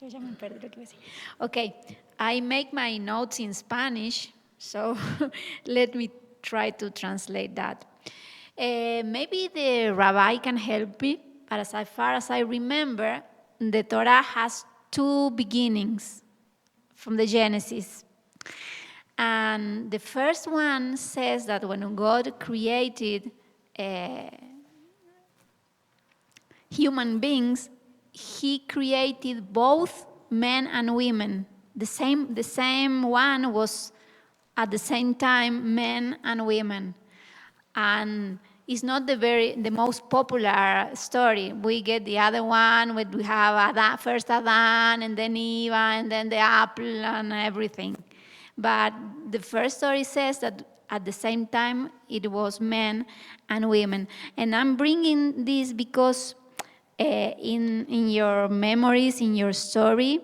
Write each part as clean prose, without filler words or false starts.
Yo ya me perdí lo que iba a decir. Okay, I make my notes in Spanish, so let me try to translate that. Maybe the rabbi can help me, but as far as I remember, the Torah has two beginnings from the Genesis. And the first one says that when God created human beings, He created both men and women. The same one was at the same time men and women. And it's not the most popular story. We get the other one where we have first Adam and then Eve and then the apple and everything. But the first story says that at the same time it was men and women. And I'm bringing this because in your memories, in your story,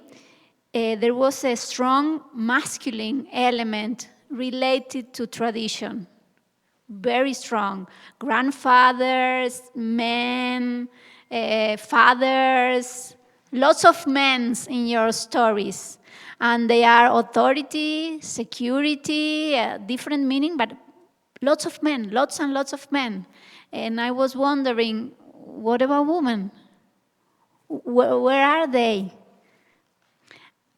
there was a strong masculine element related to tradition. Very strong. Grandfathers, men, fathers, lots of men in your stories. And they are authority, security, different meaning, but lots of men, lots and lots of men. And I was wondering, what about women? Where are they?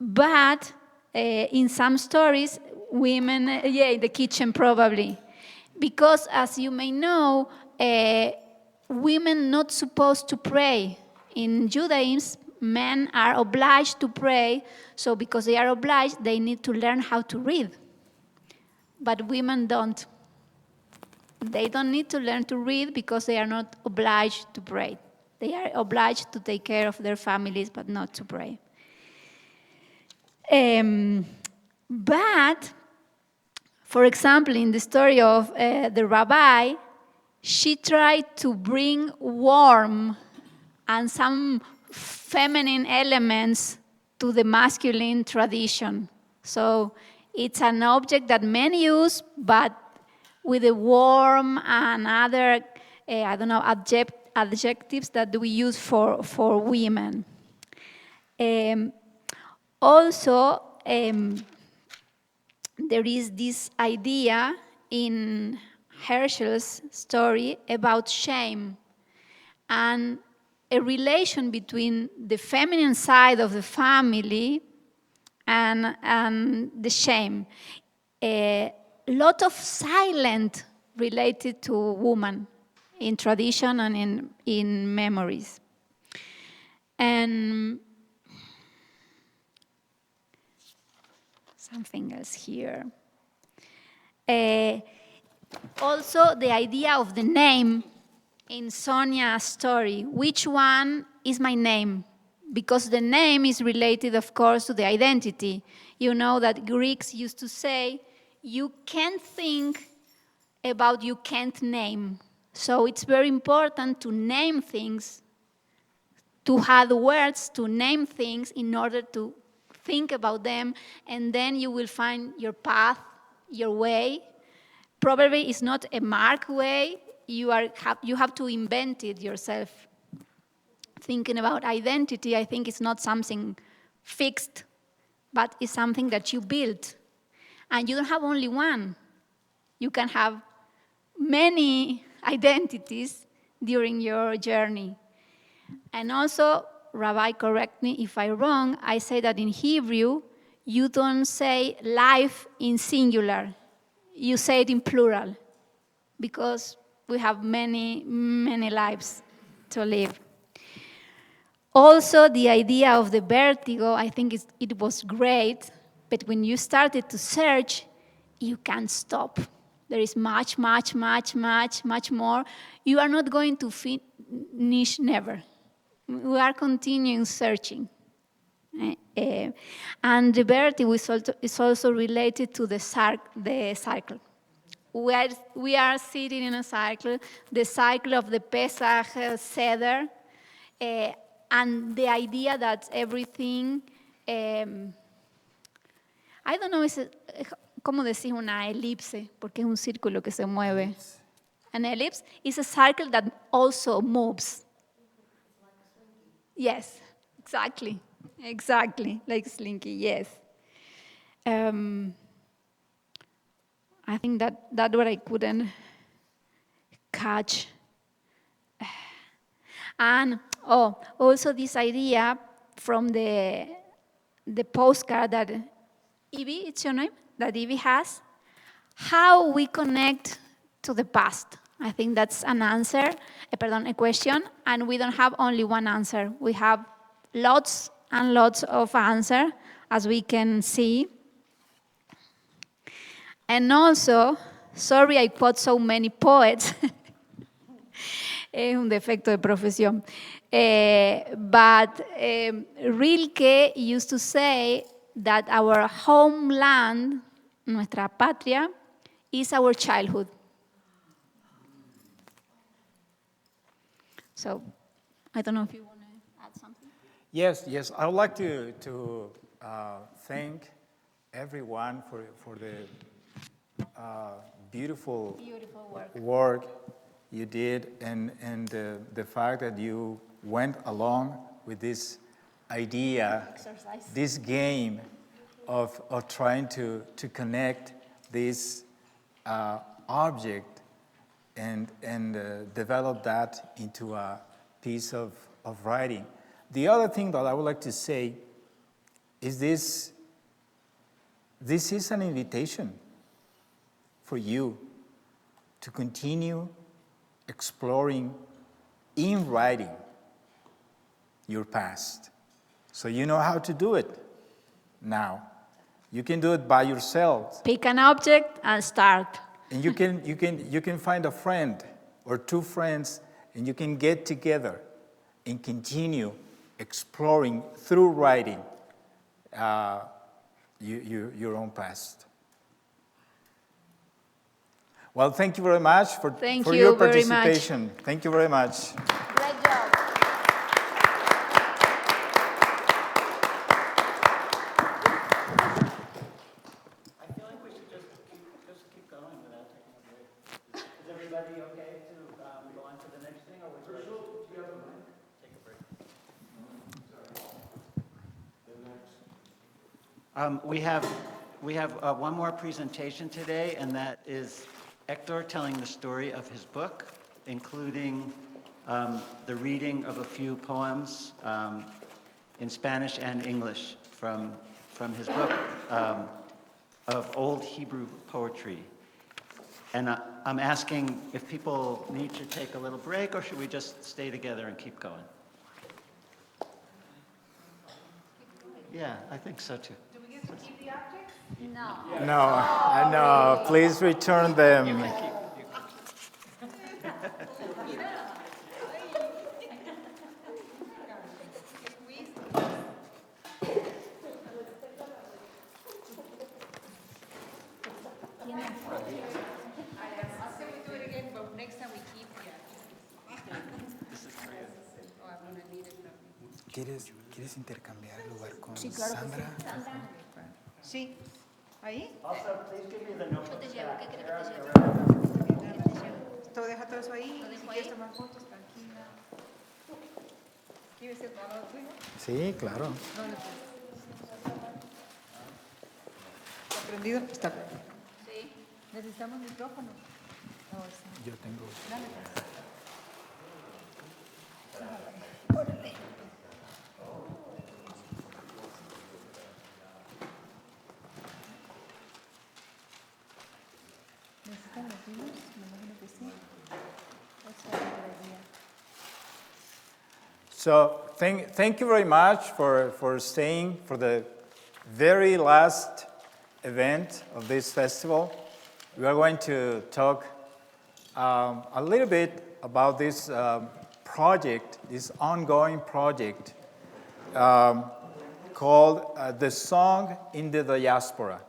But in some stories, women, in the kitchen probably. Because as you may know, women not supposed to pray. In Judaism, men are obliged to pray, so because they are obliged, they need to learn how to read. But women don't. They don't need to learn to read because they are not obliged to pray. They are obliged to take care of their families, but not to pray. But, for example, in the story of the rabbi, she tried to bring warmth and some feminine elements to the masculine tradition. So it's an object that men use, but with the warmth and other, adjectives that we use for women. Also, there is this idea in Herschel's story about shame and a relation between the feminine side of the family and the shame. A lot of silence related to woman in tradition and in memories. And something else here. Also, the idea of the name in Sonia's story. Which one is my name? Because the name is related, of course, to the identity. You know that Greeks used to say, you can't think about you can't name. So it's very important to name things, to have words to name things in order to think about them, and then you will find your path, your way. Probably it's not a marked way. You have to invent it yourself. Thinking about identity, I think it's not something fixed, but it's something that you build. And you don't have only one. You can have many identities during your journey. And also, Rabbi, correct me if I'm wrong, I say that in Hebrew, you don't say life in singular. You say it in plural, because we have many, many lives to live. Also, the idea of the vertigo, I think it was great, but when you started to search, you can't stop. There is much, much, much, much, much more. You are not going to finish never. We are continuing searching. And the vertigo is also related to the cycle. We are sitting in a cycle, the cycle of the Pesach Seder, and the idea that everything, I don't know, ¿cómo decir una elipse? Porque es un círculo que se mueve. An ellipse is a cycle that also moves. Yes, exactly. Exactly, like Slinky, yes. I think that's what I couldn't catch. And also this idea from the postcard that Evie, it's your name, that Evie has, how we connect to the past. I think that's an answer, a question, and we don't have only one answer. We have lots and lots of answers, as we can see. And also, sorry I quote so many poets. Es un defecto de profesión. But Rilke used to say that our homeland, nuestra patria, is our childhood. So, I don't know if you want to add something. Yes. I would like to thank everyone for the beautiful work you did, and the fact that you went along with this idea, Exercise. this game of trying to connect this object and develop that into a piece of writing. The other thing that I would like to say is this is an invitation for you to continue exploring in writing your past. So you know how to do it now. You can do it by yourself. Pick an object and start. And you can find a friend or two friends, and you can get together and continue exploring through writing your own past. Well, thank you very much for your participation. Thank you very much. Great job. I feel like we should just keep going without taking a break. Is everybody okay to go on to the next thing, or would you like to take a break? We have one more presentation today, and that is Héctor telling the story of his book, including the reading of a few poems in Spanish and English from his book of Old Hebrew poetry. And I'm asking if people need to take a little break, or should we just stay together and keep going? Yeah, I think so too. Do we get to keep the objects? No. No, please return them. I'll say we do it again, but next time we keep the objects. This is for you. Oh, I'm gonna need it from me. ¿Quieres intercambiar el lugar con Sandra? Sí, ahí. Also, please give me the notebook. Todo, deja todo eso ahí. Si quieres tomar fotos, tranquila. ¿Quieres ir para lo tuyo? Sí, claro. ¿Está prendido? Está prendido. Sí. Necesitamos micrófono. Oh, sí. Yo tengo. Dale, pues. Órale. ¿Necesitan los niños? Me imagino que sí. Eso debería. So thank you very much for staying for the very last event of this festival. We are going to talk a little bit about this project, this ongoing project called The Song in the Diaspora.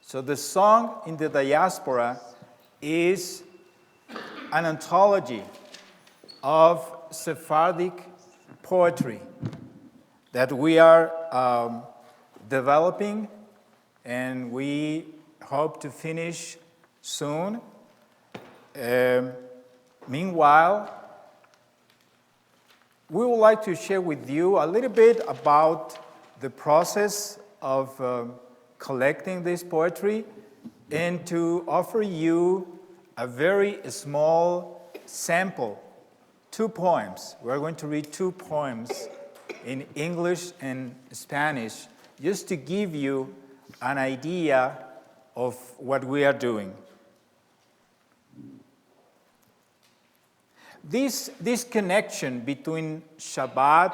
So the Song in the Diaspora is an anthology of Sephardic poetry that we are developing, and we hope to finish soon. Meanwhile, we would like to share with you a little bit about the process of collecting this poetry and to offer you a very small sample, 2 poems. We're going to read 2 poems in English and Spanish just to give you an idea of what we are doing. This connection between Shabbat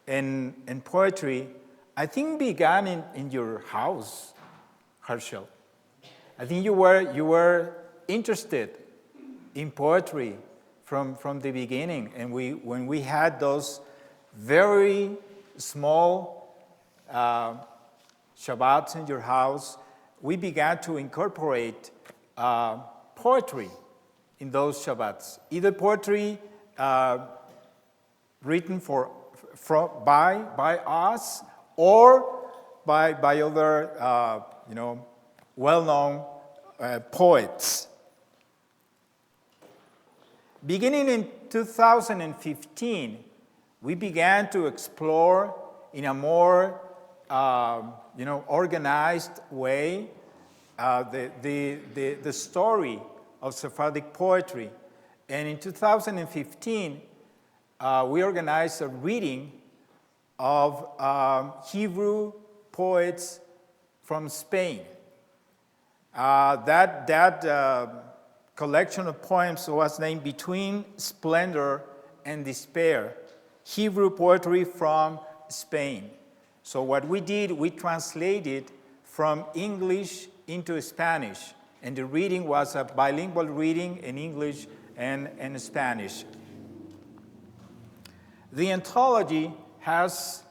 and poetry, I think began in your house, Herschel. I think you were interested in poetry from the beginning, and when we had those very small Shabbats in your house, we began to incorporate poetry in those Shabbats, either poetry written by us or by other well-known poets. Beginning in 2015, we began to explore in a more organized way the story of Sephardic poetry. And in 2015, we organized a reading of Hebrew poets from Spain. That collection of poems was named Between Splendor and Despair, Hebrew Poetry from Spain. So what we did, we translated from English into Spanish, and the reading was a bilingual reading in English and Spanish. The anthology has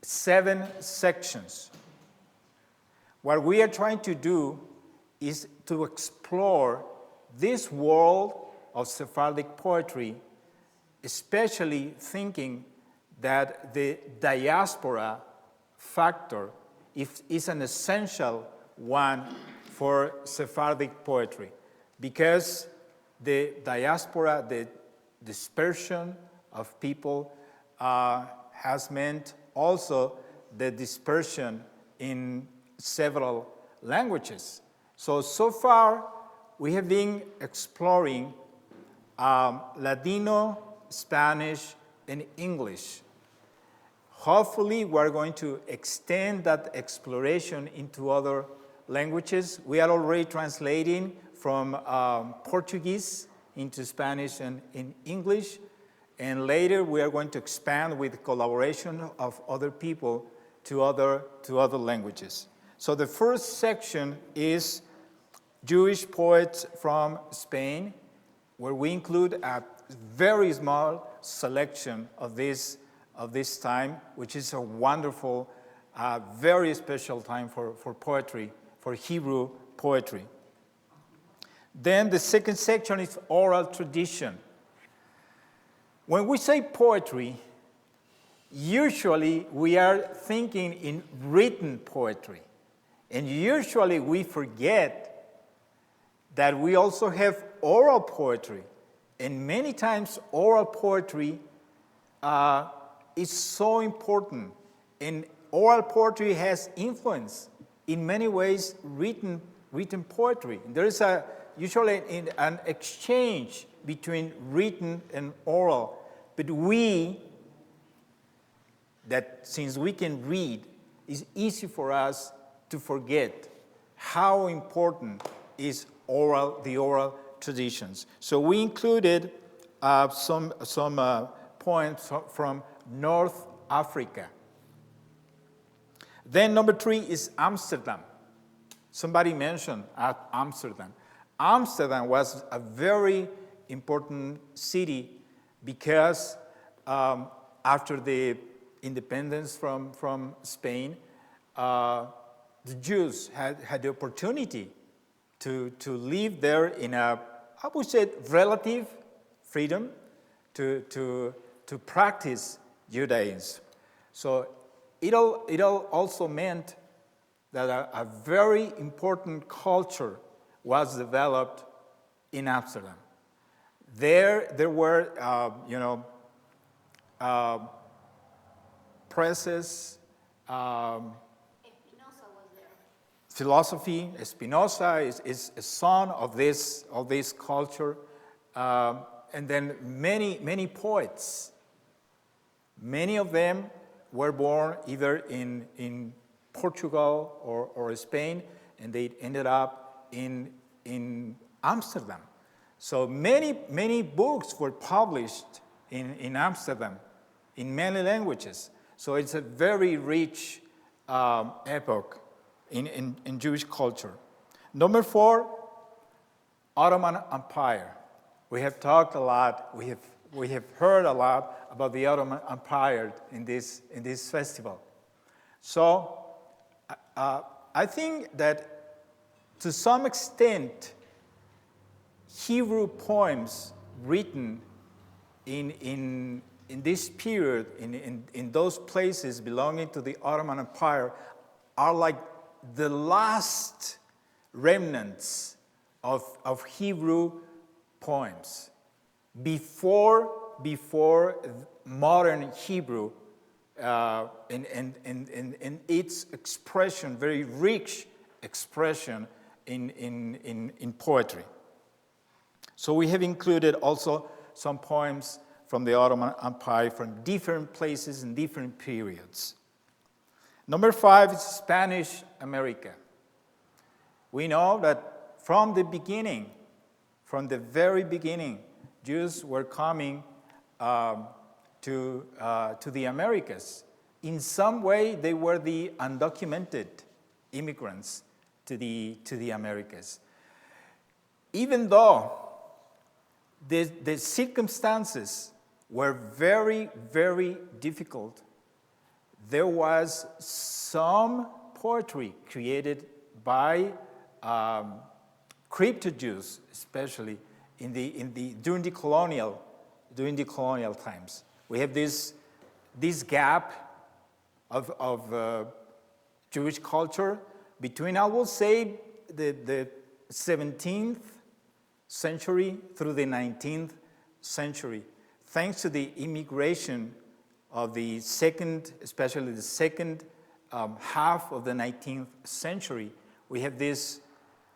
7 sections. What we are trying to do is to explore this world of Sephardic poetry, especially thinking that the diaspora factor is an essential one for Sephardic poetry, because the diaspora, the dispersion of people, has meant also the dispersion in several languages. So far, we have been exploring Ladino, Spanish, and English. Hopefully, we're going to extend that exploration into other languages. We are already translating from Portuguese into Spanish and in English, and later we are going to expand with collaboration of other people to other languages. So the first section is Jewish poets from Spain, where we include a very small selection of this time, which is a wonderful, very special time for poetry, for Hebrew poetry. Then the second section is oral tradition. When we say poetry, usually we are thinking in written poetry. And usually we forget that we also have oral poetry. And many times oral poetry is so important. And oral poetry has influence in many ways written poetry. There is usually an exchange between written and oral. But since we can read, it's easy for us to forget how important is the oral traditions. So we included some poems from North Africa. Then number 3 is Amsterdam. Somebody mentioned Amsterdam. Amsterdam was a very important city because after the independence from Spain, the Jews had the opportunity to live there in I would say, relative freedom to practice Judaism. So it also meant that a very important culture was developed in Amsterdam. There were, presses, philosophy. Spinoza is a son of this culture. And then many poets. Many of them were born either in Portugal or Spain, and they ended up in Amsterdam. So many books were published in Amsterdam in many languages. So it's a very rich epoch in Jewish culture. Number 4, Ottoman Empire. We have talked a lot. We have heard a lot about the Ottoman Empire in this festival. So I think that to some extent, Hebrew poems written in this period, in those places belonging to the Ottoman Empire, are like the last remnants of Hebrew poems. Before modern Hebrew, in its expression, very rich expression in poetry. So we have included also some poems from the Ottoman Empire from different places and different periods. Number 5 is Spanish America. We know that from the very beginning, Jews were coming to the Americas. In some way, they were the undocumented immigrants to the Americas. Even though the circumstances were very, very difficult, there was some poetry created by crypto Jews, especially during the colonial times. We have this gap of Jewish culture between, I will say, the 17th century through the 19th century. Thanks to the immigration of especially the second half of the 19th century, we have this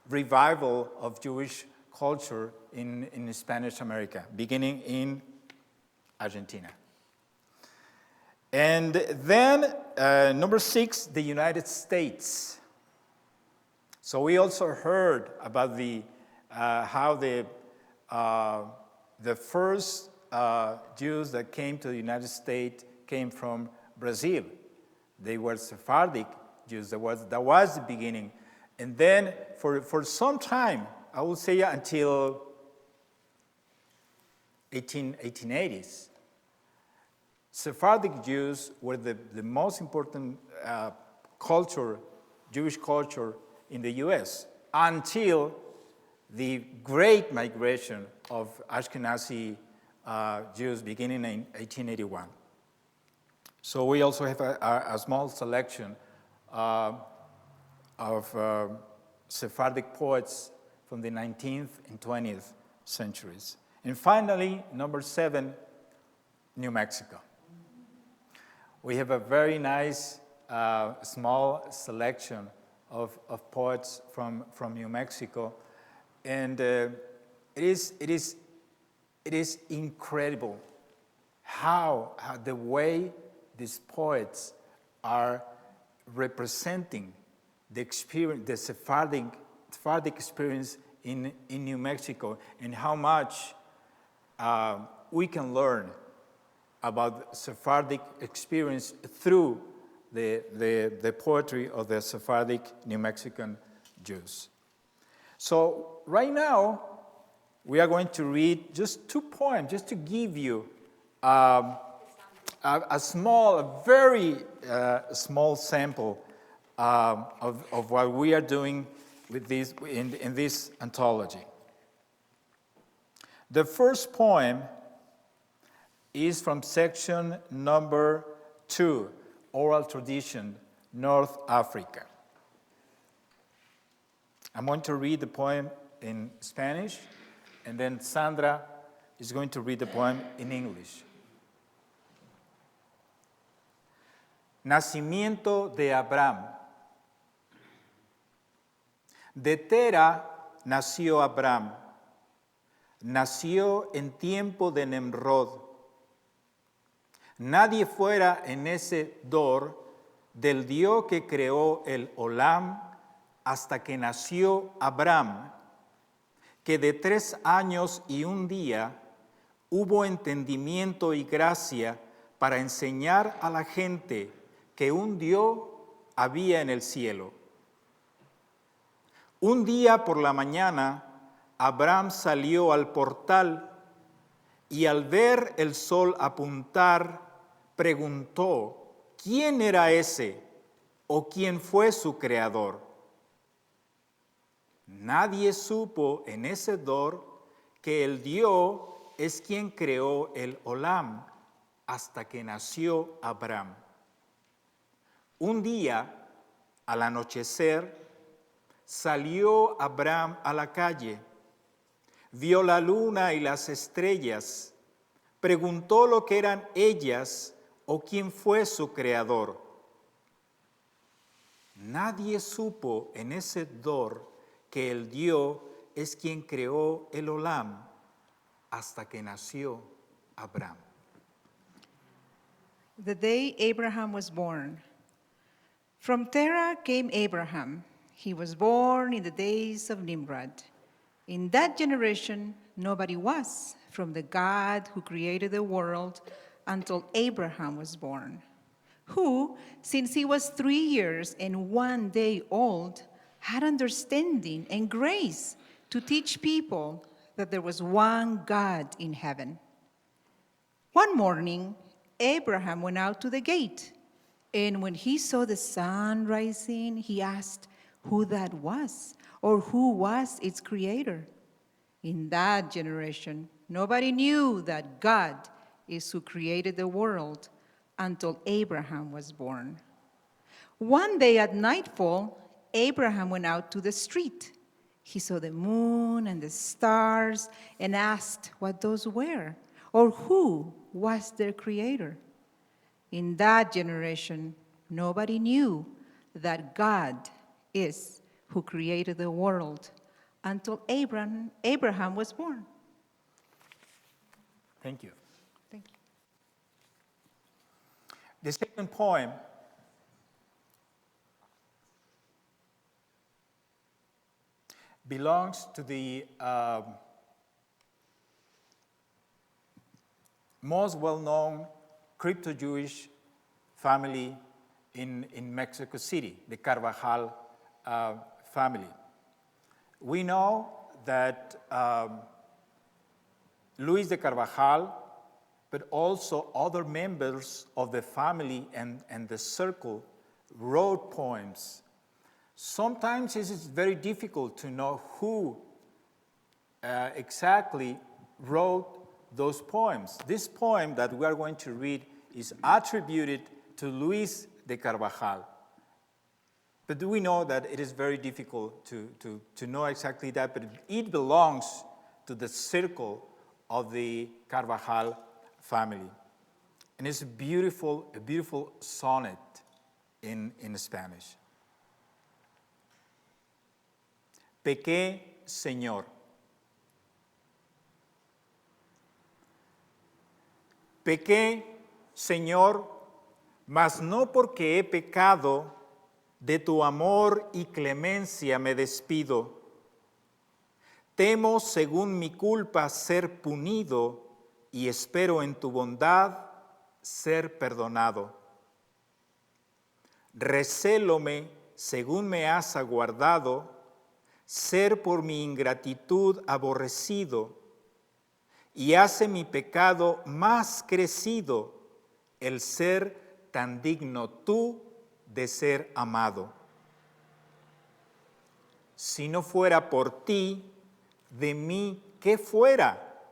revival of Jewish culture in Spanish America, beginning in Argentina. And then, number 6, the United States. So we also heard about how the first Jews that came to the United States came from Brazil. They were Sephardic Jews. That was the beginning. And then for some time, I would say until 1880s, Sephardic Jews were the most important Jewish culture in the U.S. until the great migration of Ashkenazi Jews beginning in 1881. So we also have a small selection of Sephardic poets from the 19th and 20th centuries. And finally, number 7, New Mexico. We have a very nice small selection of poets from New Mexico, and it is incredible how the way these poets are representing the experience, the Sephardic experience in New Mexico, and how much we can learn about Sephardic experience through the poetry of the Sephardic New Mexican Jews. So right now, we are going to read just 2 poems, just to give you a very small sample of what we are doing with this in this anthology. The first poem is from section number 2, Oral Tradition, North Africa. I'm going to read the poem in Spanish, and then Sandra is going to read the poem in English. Nacimiento de Abraham. De Tera nació Abraham. Nació en tiempo de Nemrod. Nadie fuera en ese dor del Dios que creó el Olam hasta que nació Abraham, que de 3 años y 1 día hubo entendimiento y gracia para enseñar a la gente que un Dios había en el cielo. Un día por la mañana, Abraham salió al portal y al ver el sol apuntar, preguntó, ¿quién era ese o quién fue su creador? Nadie supo en ese dor que el Dios es quien creó el Olam hasta que nació Abraham. Un día, al anochecer, salió Abraham a la calle, vio la luna y las estrellas, preguntó lo que eran ellas o quién fue su creador. Nadie supo en ese dor que el Dios es quien creó el Olam hasta que nació Abraham. The day Abraham was born. From Terah came Abraham. He was born in the days of Nimrod. In that generation, nobody was from the God who created the world until Abraham was born, who, since he was 3 years and 1 day old, had understanding and grace to teach people that there was one God in heaven. One morning, Abraham went out to the gate, and when he saw the sun rising, he asked who that was, or who was its creator. In that generation, nobody knew that God is who created the world until Abraham was born. One day at nightfall, Abraham went out to the street. He saw the moon and the stars and asked what those were, or who was their creator. In that generation, nobody knew that God is who created the world until Abraham was born. Thank you. Thank you. The second poem belongs to the most well-known crypto-Jewish family in Mexico City, the Carvajal family. We know that Luis de Carvajal, but also other members of the family and the circle wrote poems. Sometimes it is very difficult to know who exactly wrote those poems. This poem that we are going to read is attributed to Luis de Carvajal. But we know that it is very difficult to know exactly that, but it belongs to the circle of the Carvajal family. And it's a beautiful sonnet in Spanish. Pequé, Señor. Pequé, Señor, mas no porque he pecado, de tu amor y clemencia me despido. Temo, según mi culpa, ser punido y espero en tu bondad ser perdonado. Recélome, según me has aguardado, ser por mi ingratitud aborrecido, y hace mi pecado más crecido el ser tan digno tú de ser amado. Si no fuera por ti, de mí, ¿qué fuera?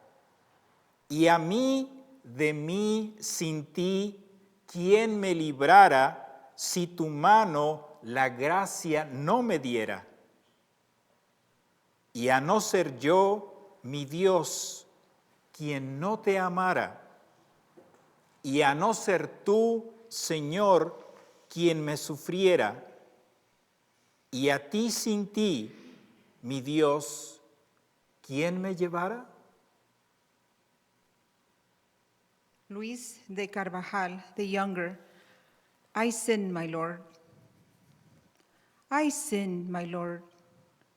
Y a mí, de mí, sin ti, ¿quién me librara si tu mano la gracia no me diera? Y a no ser yo, mi Dios, quien no te amara, y a no ser tú, Señor, quien me sufriera, y a ti sin ti, mi Dios, ¿quién me llevara? Luis de Carvajal, the younger, I sinned, my Lord. I sinned, my Lord,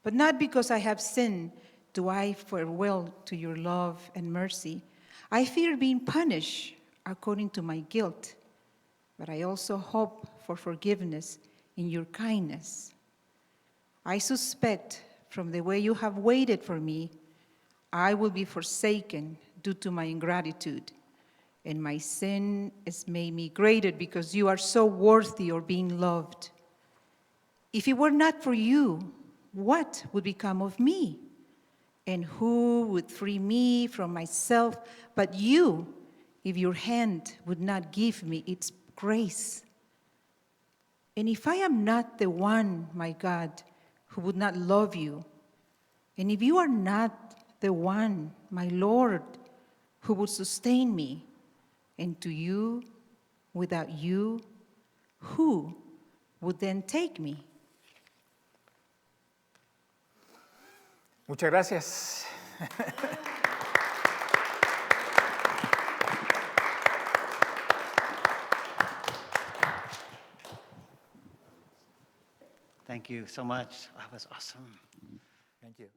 but not because I have sinned do I farewell to your love and mercy. I fear being punished according to my guilt, but I also hope for forgiveness in your kindness. I suspect from the way you have waited for me, I will be forsaken due to my ingratitude, and my sin has made me greater because you are so worthy of being loved. If it were not for you, what would become of me? And who would free me from myself but you, if your hand would not give me its grace? And if I am not the one, my God, who would not love you, and if you are not the one, my Lord, who would sustain me, and to you, without you, who would then take me? Muchas gracias. Thank you so much. That was awesome. Thank you.